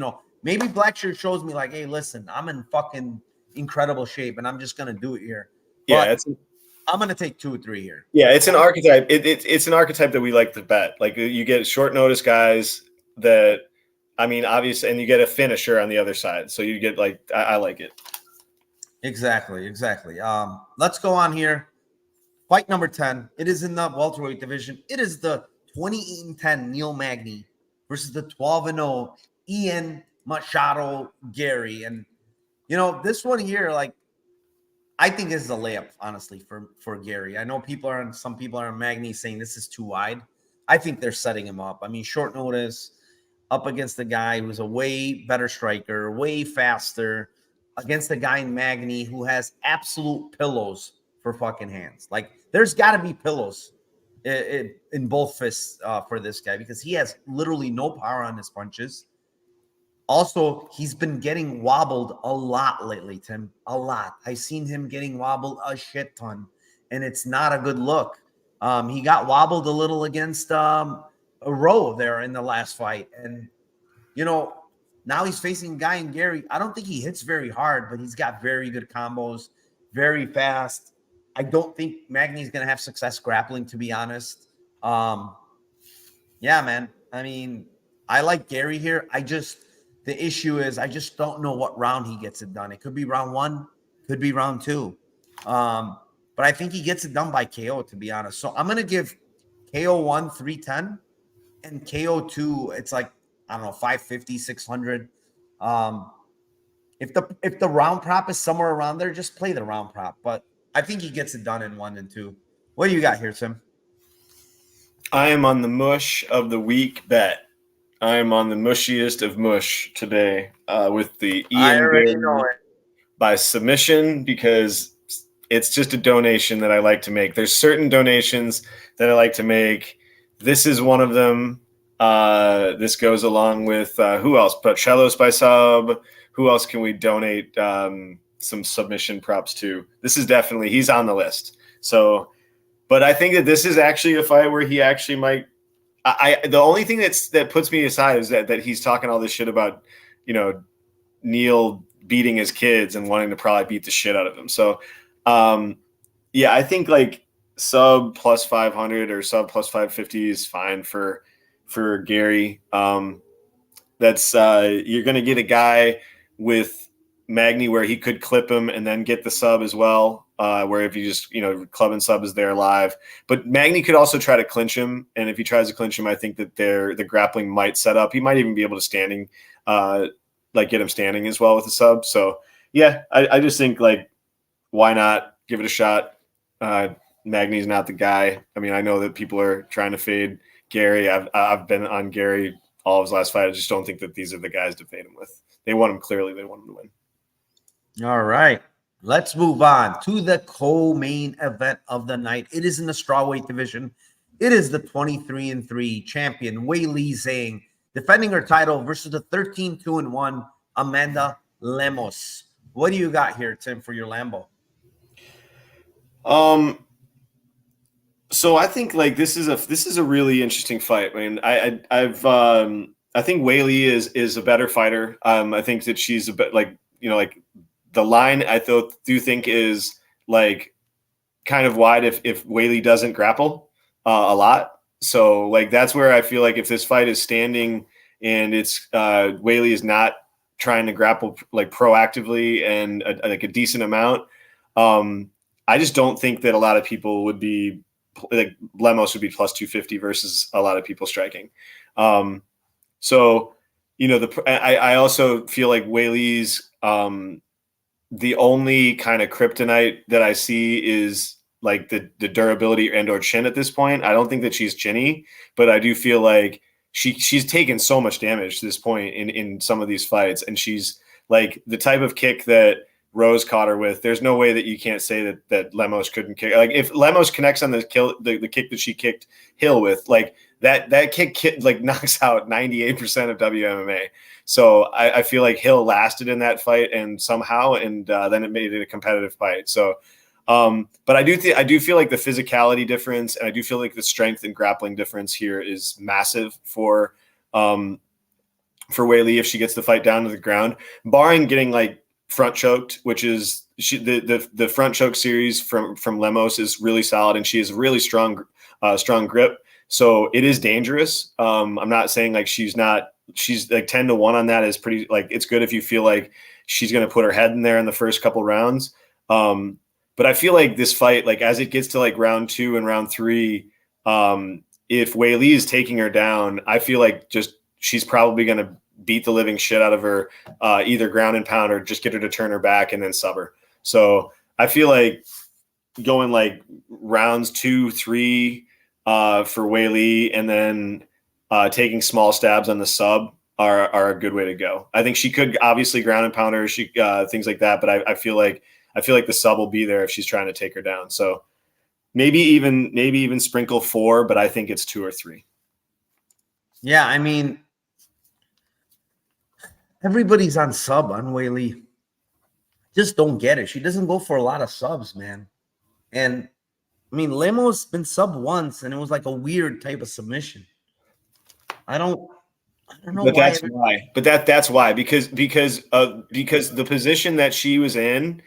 Maybe Blackshear shows me like, hey, listen, I'm in fucking incredible shape, and I'm just gonna do it here. But I'm gonna take 2 or 3 here. Yeah, it's an archetype. It's an archetype that we like to bet. Like, you get short notice guys that, I mean, obviously, and you get a finisher on the other side. So you get like, I like it. Exactly. Let's go on here. Fight number 10. It is in the welterweight division. It is the 28-10 Neil Magny versus the 12-0 Ian Machado Garry. And this one here, like, I think this is a layup, honestly, for Garry. I know some people are on Magny saying this is too wide. I think they're setting him up. I mean, short notice, up against the guy who's a way better striker, way faster, against the guy in Magny who has absolute pillows for fucking hands. Like, there's got to be pillows in both fists for this guy, because he has literally no power on his punches. Also, he's been getting wobbled a lot lately, Tim. A lot. I've seen him getting wobbled a shit ton, and it's not a good look. He got wobbled a little against a Rowe there in the last fight. And, now he's facing a guy in Garry. I don't think he hits very hard, but he's got very good combos, very fast. I don't think Magny's going to have success grappling, to be honest. Yeah, man. I mean, I like Garry here. The issue is I just don't know what round he gets it done. It could be round 1, could be round 2. But I think he gets it done by KO, to be honest. So I'm going to give KO 1 310 and KO 2, it's like, I don't know, 550, 600. If the round prop is somewhere around there, just play the round prop. But I think he gets it done in 1 and 2. What do you got here, Tim? I am on the mush of the week bet. I am on the mushiest of mush today with the Ian. I already know it. by submission because it's just a donation that I like to make. There's certain donations that I like to make. This is one of them. This goes along with who else? Pachelos by sub. Who else can we donate some submission props to? This is definitely, he's on the list. So, but I think that this is actually a fight where he actually might. The only thing that puts me aside is that he's talking all this shit about, Neil beating his kids and wanting to probably beat the shit out of him. So, yeah, I think like sub plus 500 or sub plus 550 is fine for Garry. That's you're going to get a guy with Magny where he could clip him and then get the sub as well. Where if you just, club and sub is there live, but Magny could also try to clinch him. And if he tries to clinch him, I think that the grappling might set up. He might even be able to standing, get him standing as well with the sub. So yeah, I just think like, why not give it a shot? Magny's not the guy. I mean, I know that people are trying to fade Garry. I've been on Garry all of his last fight. I just don't think that these are the guys to fade him with. They want him clearly. They want him to win. All right. Let's move on to the co-main event of the night. It is in the strawweight division. It is the 23-3 champion, Weili Zhang, defending her title versus the 13-2-1 Amanda Lemos. What do you got here, Tim, for your Lambo? So I think like this is a really interesting fight. I mean, I think Weili is a better fighter. I think that she's a bit like the line I do think is like kind of wide if Weili doesn't grapple a lot. So like that's where I feel like if this fight is standing and it's Weili is not trying to grapple like proactively and like a decent amount, I just don't think that a lot of people would be like Lemos would be plus 250 versus a lot of people striking. So I also feel like Weili's the only kind of kryptonite that I see is like the durability and or chin at this point. I don't think that she's chinny, but I do feel like she's taken so much damage to this point in some of these fights. And she's like the type of kick that Rose caught her with. There's no way that you can't say that Lemos couldn't kick. Like if Lemos connects on the kick that she kicked Hill with, like that kick like knocks out 98% of WMMA. So I feel like Hill lasted in that fight and somehow, and then it made it a competitive fight. So, but I do feel like the physicality difference, and I do feel like the strength and grappling difference here is massive for Weili if she gets the fight down to the ground, barring getting like front choked, which is the front choke series from Lemos is really solid, and she has really strong grip. So it is dangerous. I'm not saying like she's like 10-1 on that is pretty, like, it's good if you feel like she's going to put her head in there in the first couple rounds. But I feel like this fight, like as it gets to like round 2 and round 3, if Weili is taking her down, I feel like just she's probably going to beat the living shit out of her, either ground and pound or just get her to turn her back and then sub her. So I feel like going like rounds 2, 3 for Weili and then taking small stabs on the sub are a good way to go. I think she could obviously ground and pound her, things like that, but I feel like the sub will be there if she's trying to take her down. So maybe even sprinkle 4, but I think it's 2 or 3. Yeah, I mean, everybody's on sub on Weili. Just don't get it. She doesn't go for a lot of subs, man. And I mean, Lemos been sub once, and it was like a weird type of submission. I don't know. But that's why. But that's why because the position that she was in,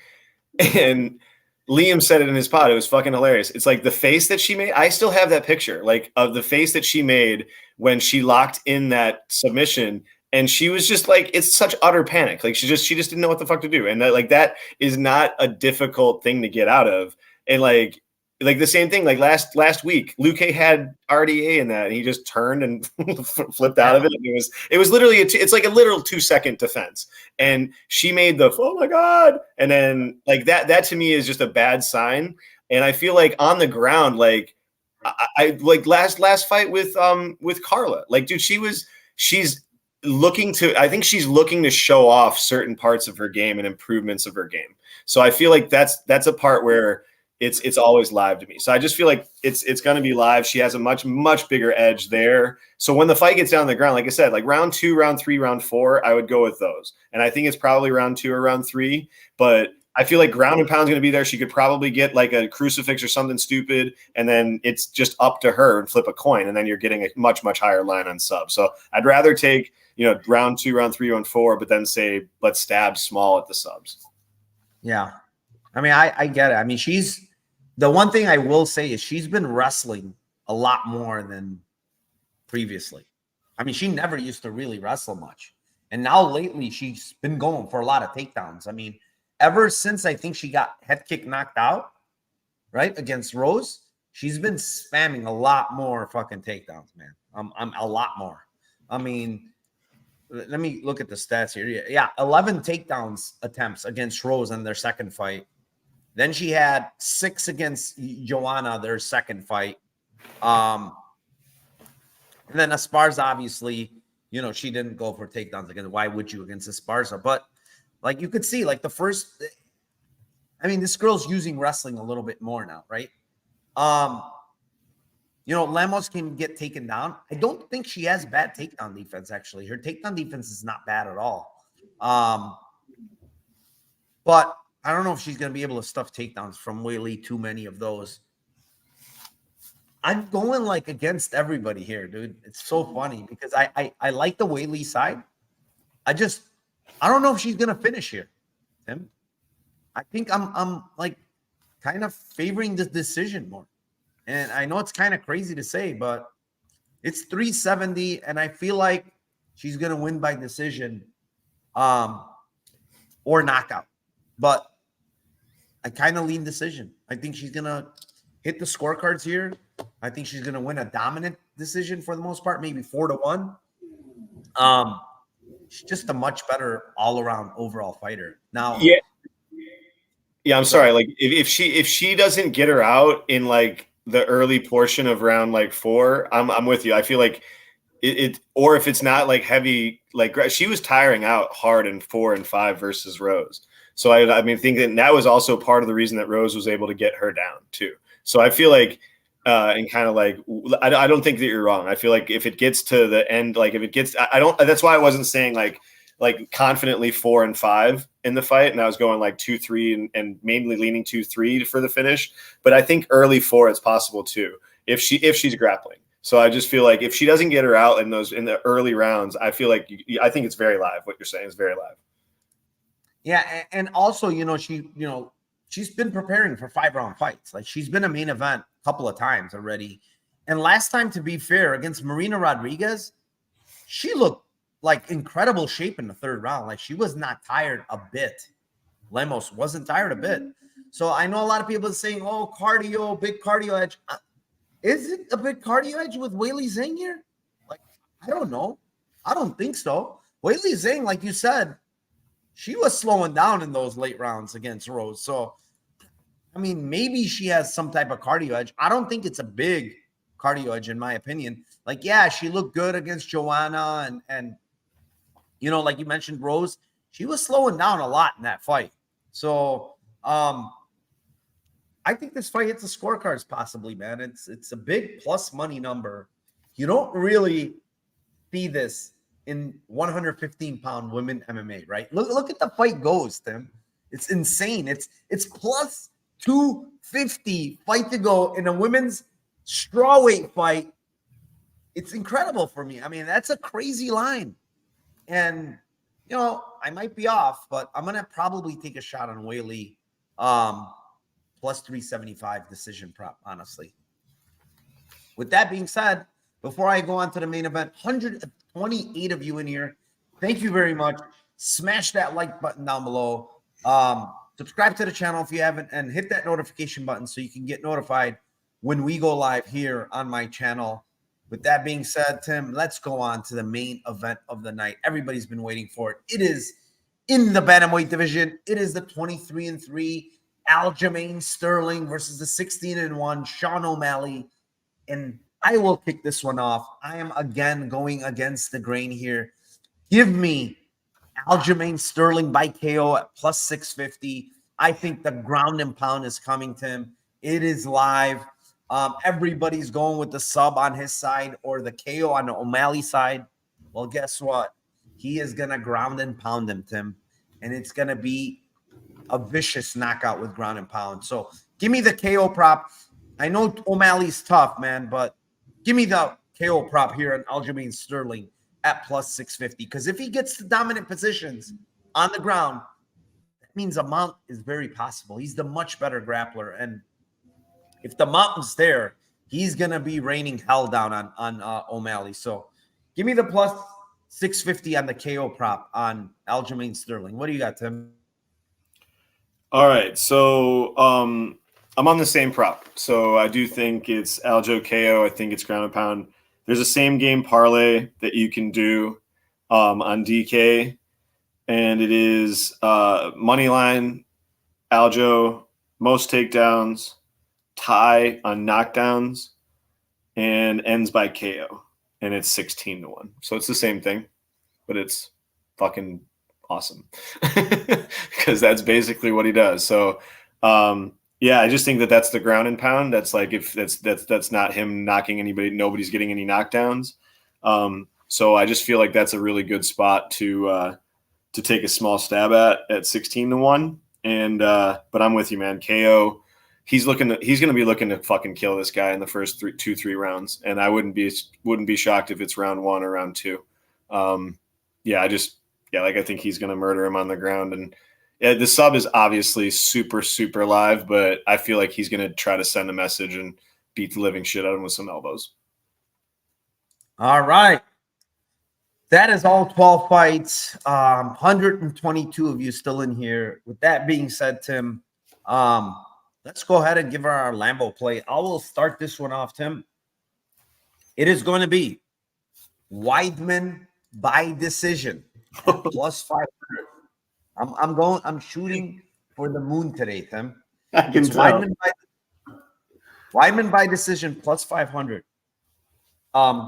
and Liam said it in his pod. It was fucking hilarious. It's like the face that she made. I still have that picture, like of the face that she made when she locked in that submission. And she was just like, it's such utter panic. Like she just didn't know what the fuck to do. And that is not a difficult thing to get out of. And like the same thing, like last week, Luke had RDA in that, and he just turned and flipped out of it. It was literally, it's like a literal 2-second defense. And she made the, oh my God. And then like that to me is just a bad sign. And I feel like on the ground, like I like last fight with Carla, like, dude, she's I think she's looking to show off certain parts of her game and improvements of her game. So I feel like that's a part where it's always live to me. So I just feel like it's going to be live. She has a much bigger edge there. So when the fight gets down on the ground, like I said, like round 2, round 3, round 4, I would go with those. And I think it's probably round 2 or round 3, but I feel like ground and pound is going to be there. She could probably get like a crucifix or something stupid, and then it's just up to her and flip a coin, and then you're getting a much higher line on sub. So I'd rather take, round 2, round 3, round 4, but then say let's stab small at the subs. Yeah, I mean, I get it. I mean, the one thing I will say is she's been wrestling a lot more than previously. I mean, she never used to really wrestle much, and now lately she's been going for a lot of takedowns. I mean, ever since I think she got head kick knocked out, right, against Rose, she's been spamming a lot more fucking takedowns, man. I'm a lot more. I mean, let me look at the stats here. Yeah, 11 takedowns attempts against Rose in their second fight. Then she had 6 against Joanna, their second fight. And then Esparza, obviously, she didn't go for takedowns again. Why would you against Esparza? But like you could see, like the first, I mean, this girl's using wrestling a little bit more now, right? Lemos can get taken down. I don't think she has bad takedown defense, actually. Her takedown defense is not bad at all. But I don't know if she's going to be able to stuff takedowns from Weili, too many of those. I'm going like against everybody here, dude. It's so funny because I like the Weili side. I don't know if she's going to finish here, Tim. I think I'm like kind of favoring this decision more. And I know it's kind of crazy to say, but it's 370, and I feel like she's going to win by decision or knockout. But I kind of lean decision. I think she's going to hit the scorecards here. I think she's going to win a dominant decision for the most part, maybe 4-1. She's just a much better all-around overall fighter. Now, yeah, I'm sorry. Like if she doesn't get her out in like the early portion of round like 4, I'm with you. I feel like it or if it's not like heavy, like she was tiring out hard in 4 and 5 versus Rose. So I mean, thinking that was also part of the reason that Rose was able to get her down too. So I feel like, and kind of like, I don't think that you're wrong. I feel like if it gets to the end, like if it gets, I don't. That's why I wasn't saying like confidently 4 and 5 in the fight, and I was going like 2-3 and mainly leaning 2-3 for the finish. But I think early 4 it's possible too if she's grappling. So I just feel like if she doesn't get her out in the early rounds, I feel like I think it's very live. What you're saying is very live. Yeah, and also, she's been preparing for 5-round fights. Like she's been a main event a couple of times already. And last time, to be fair, against Marina Rodrigues, she looked like incredible shape in the 3rd round. Like she was not tired a bit. Lemos wasn't tired a bit. So I know a lot of people are saying, oh, cardio, big cardio edge. Is it a big cardio edge with Weili Zhang here? Like, I don't know. I don't think so. Weili Zhang, like you said, she was slowing down in those late rounds against Rose. So, I mean, maybe she has some type of cardio edge. I don't think it's a big cardio edge, in my opinion. Like, yeah, she looked good against Joanna and like you mentioned, Rose, she was slowing down a lot in that fight. So, I think this fight hits the scorecards possibly, man. It's a big plus money number. You don't really see this in 115-pound women MMA, right? Look at the fight goes, Tim. It's insane. It's plus 250 fight to go in a women's strawweight fight. It's incredible for me. I mean, that's a crazy line. And, I might be off, but I'm going to probably take a shot on Weili plus 375 decision prop, honestly. With that being said, before I go on to the main event, 128 of you in here. Thank you very much. Smash that like button down below. Subscribe to the channel if you haven't, and hit that notification button so you can get notified when we go live here on my channel. With that being said, Tim, let's go on to the main event of the night. Everybody's been waiting for it. It is in the bantamweight division. It is the 23-3 Aljamain Sterling versus the 16-1 Sean O'Malley. And I will kick this one off. I am again going against the grain here. Give me Aljamain Sterling by KO at plus 650. I think the ground and pound is coming to him. It is live. Everybody's going with the sub on his side or the KO on the O'Malley side. Well, guess what? He is going to ground and pound him, Tim. And it's going to be a vicious knockout with ground and pound. So give me the KO prop. I know O'Malley's tough, man, but give me the KO prop here on Aljamain Sterling at plus 650. Because if he gets the dominant positions on the ground, that means a mount is very possible. He's the much better grappler. And if the mountain's there, he's going to be raining hell down on O'Malley. So give me the plus 650 on the KO prop on Aljamain Sterling. What do you got, Tim? All right. So I'm on the same prop. So I do think it's Aljo KO. I think it's ground and pound. There's a same game parlay that you can do on DK, and it is money line, Aljo, most takedowns, tie on knockdowns, and ends by KO, and it's 16-1. So it's the same thing, but it's fucking awesome because that's basically what he does. So yeah, I just think that that's the ground and pound. That's like if that's not him knocking anybody, nobody's getting any knockdowns. So I just feel like that's a really good spot to take a small stab at 16-1. And but I'm with you, man. KO, he's going to be looking to fucking kill this guy in the first 3 rounds, and I wouldn't be shocked if it's round 1 or round 2. Yeah, I think he's going to murder him on the ground. And yeah, the sub is obviously super, super live, but I feel like he's going to try to send a message and beat the living shit out of him with some elbows. All right. That is all 12 fights. 122 of you still in here. With that being said, Tim, let's go ahead and give our Lambo play. I will start this one off, Tim. It is going to be Weidman by decision plus 500. I'm shooting for the moon today, Tim. I can tell. Weidman by decision plus 500.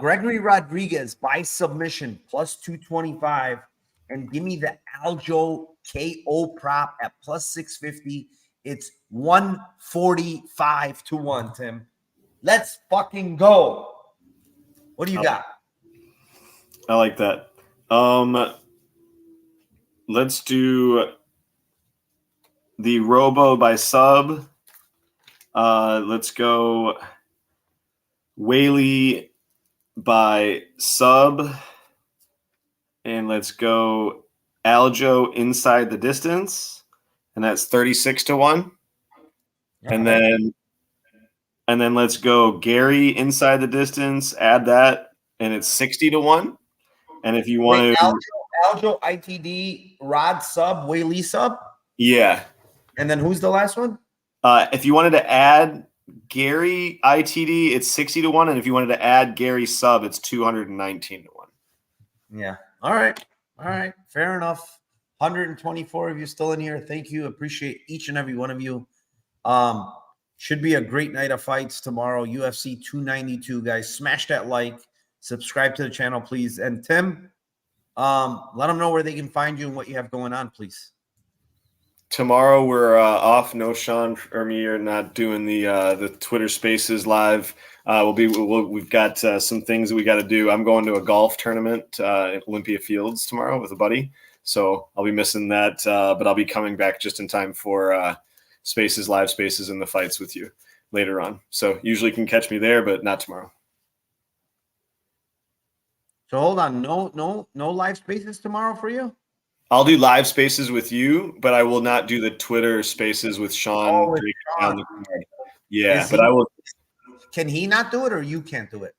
Gregory Rodrigues by submission plus 225. And give me the Aljo KO prop at plus 650. It's 145-1, Tim. Let's fucking go. What do you got? I like that. Let's do the Robo by sub. Let's go Whaley by sub. And let's go Aljo inside the distance. And that's 36-1. And then let's go Garry inside the distance. Add that, and it's 60-1. And if you want to Aljo ITD Rod sub, Whaley sub. Yeah. And then who's the last one? If you wanted to add Garry ITD, it's 60-1. And if you wanted to add Garry sub, it's 219-1. Yeah. All right. Fair enough. 124 of you still in here. Thank you. Appreciate each and every one of you. Should be a great night of fights tomorrow. UFC 292, guys. Smash that like. Subscribe to the channel, please. And Tim, let them know where they can find you and what you have going on, please. Tomorrow we're off. No, Sean or me are not doing the Twitter Spaces live. We've got some things that we got to do. I'm going to a golf tournament at Olympia Fields tomorrow with a buddy, so I'll be missing that. But I'll be coming back just in time for Spaces, live Spaces, and the fights with you later on. So usually you can catch me there, but not tomorrow. So hold on, no live Spaces tomorrow for you? I'll do live Spaces with you, but I will not do the Twitter Spaces with Sean. Yeah, but I will. Can he not do it, or you can't do it?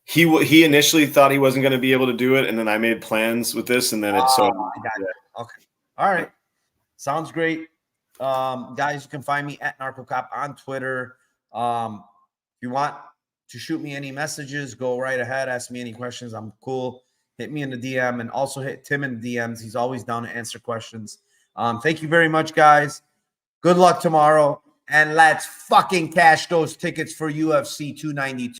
He initially thought he wasn't going to be able to do it, and then I made plans with this, and then it's so. I got it. Okay, all right, sounds great, guys. You can find me at NarcoCop on Twitter. If you want to shoot me any messages, go right ahead. Ask me any questions. I'm cool. Hit me in the DM, and also hit Tim in the DMs. He's always down to answer questions. Thank you very much, guys. Good luck tomorrow, and let's fucking cash those tickets for UFC 292.